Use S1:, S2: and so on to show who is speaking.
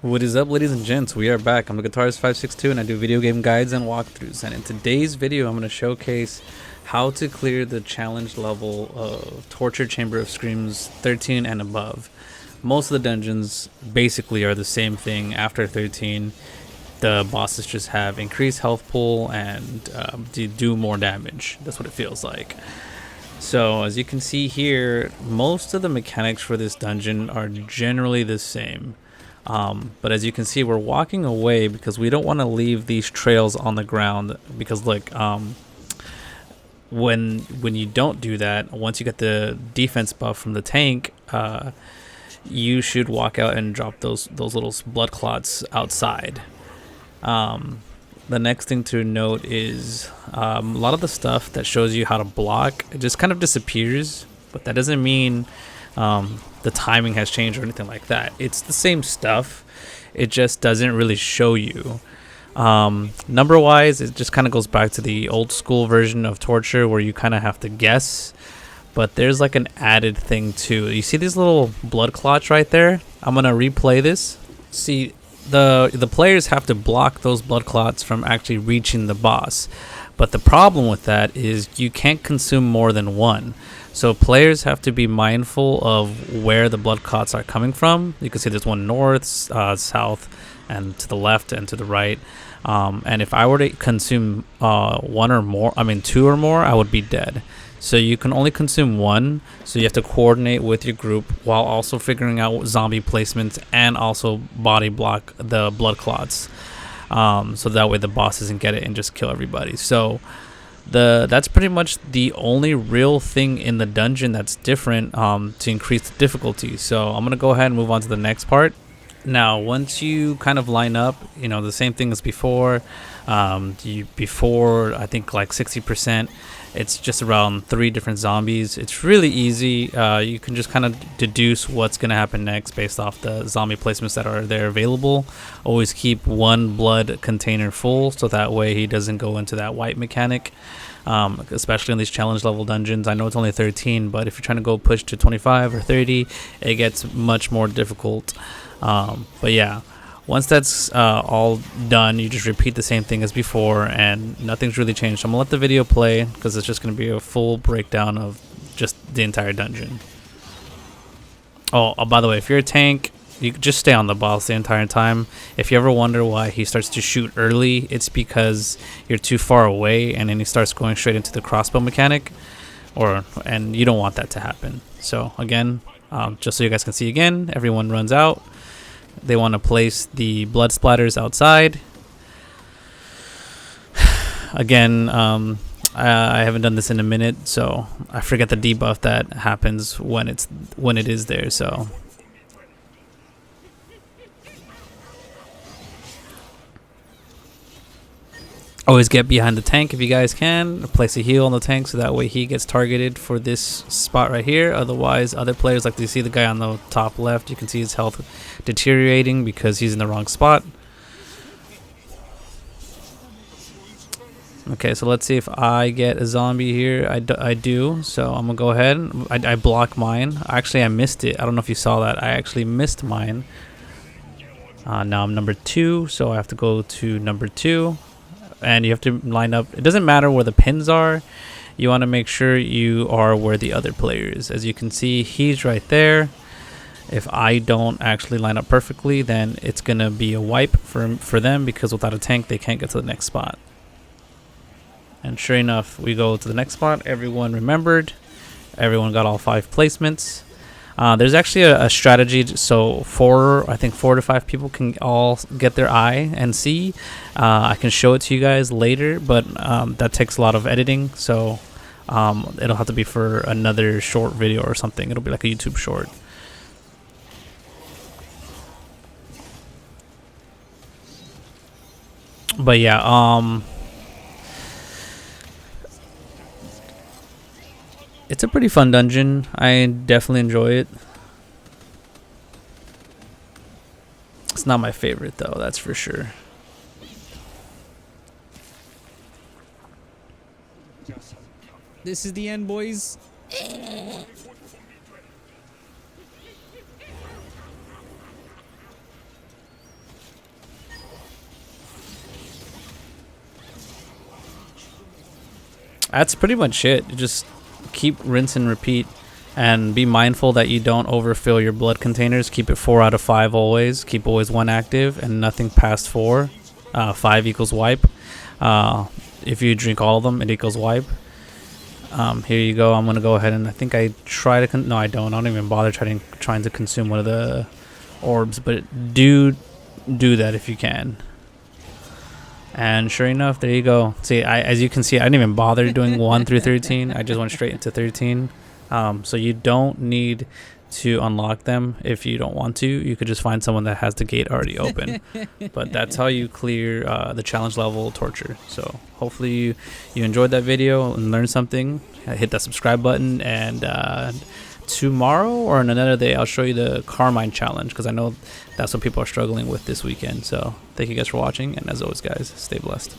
S1: What is up, ladies and gents? We are back. I'm the Guitarist562 and I do video game guides and walkthroughs. And in today's video, I'm going to showcase how to clear the challenge level of Torture Chamber of Screams 13 and above. Most of the dungeons basically are the same thing after 13. The bosses just have increased health pool and do more damage. That's what it feels like. So as you can see here, most of the mechanics for this dungeon are generally the same. But as you can see, we're walking away because we don't want to leave these trails on the ground, because look, when you don't do that, once you get the defense buff from the tank, you should walk out and drop those little blood clots outside. The next thing to note is a lot of the stuff that shows you how to block, it just kind of disappears, but that doesn't mean the timing has changed or anything like that. It's the same stuff, it just doesn't really show you. Number wise, it just kind of goes back to the old school version of Torture where you kind of have to guess, but there's like an added thing too. You see these little blood clots right there? I'm gonna replay this. See, the players have to block those blood clots from actually reaching the boss, but the problem with that is you can't consume more than one. So players have to be mindful of where the blood clots are coming from. You can see there's one north, south, and to the left and to the right. And if I were to consume two or more, I would be dead. So you can only consume one. So you have to coordinate with your group while also figuring out zombie placements and also body block the blood clots. So that way the boss doesn't get it and just kill everybody. So that's pretty much the only real thing in the dungeon that's different to increase the difficulty. So I'm gonna go ahead and move on to the next part. Now once you kind of line up, you know, the same thing as before, before I think like 60%, it's just around 3 different zombies. It's really easy. You can just kind of deduce what's going to happen next based off the zombie placements that are there available. Always keep one blood container full so that way he doesn't go into that wipe mechanic, especially in these challenge level dungeons. I know it's only 13, but if you're trying to go push to 25 or 30, it gets much more difficult. But yeah, once that's all done, you just repeat the same thing as before and nothing's really changed. I'm gonna let the video play because it's just gonna be a full breakdown of just the entire dungeon. Oh, by the way, if you're a tank, you just stay on the boss the entire time. If you ever wonder why he starts to shoot early, it's because you're too far away and then he starts going straight into the crossbow mechanic, and you don't want that to happen. So again, just so you guys can see again, everyone runs out. They want to place the blood splatters outside. Again, I haven't done this in a minute, so I forget the debuff that happens when it is there. So always get behind the tank if you guys can. Place a heal on the tank so that way he gets targeted for this spot right here. Otherwise, other players, like you see the guy on the top left, you can see his health deteriorating because he's in the wrong spot. Okay, so let's see if I get a zombie here. I do, so I'm gonna go ahead. I block mine. Actually, I missed it. I don't know if you saw that. I actually missed mine. Now I'm number 2, so I have to go to number 2. And you have to line up. It doesn't matter where the pins are. You want to make sure you are where the other player is. As you can see, he's right there. If I don't actually line up perfectly, then it's going to be a wipe for them, because without a tank, they can't get to the next spot. And sure enough, we go to the next spot. Everyone remembered. Everyone got all 5 placements. There's actually a strategy, so I think 4 to 5 people can all get their eye and see. I can show it to you guys later, but that takes a lot of editing, so it'll have to be for another short video or something. It'll be like a YouTube short. But yeah, it's a pretty fun dungeon. I definitely enjoy it. It's not my favorite though, that's for sure. This is the end, boys. That's pretty much it. Just keep rinse and repeat, and be mindful that you don't overfill your blood containers. Keep it 4 out of 5 always. Keep always 1 active and nothing past 4. 5 equals wipe. If you drink all of them, it equals wipe. Here you go. I'm gonna go ahead and I think I try to no, I don't even bother trying to consume one of the orbs, but do that if you can. And sure enough, there you go. See, as you can see, I didn't even bother doing 1 through 13. I just went straight into 13. So you don't need to unlock them if you don't want to. You could just find someone that has the gate already open. But that's how you clear the challenge level torture. So hopefully you enjoyed that video and learned something. Hit that subscribe button, and tomorrow or on another day I'll show you the Carmine challenge, because I know that's what people are struggling with this weekend. So thank you guys for watching, and as always guys, stay blessed.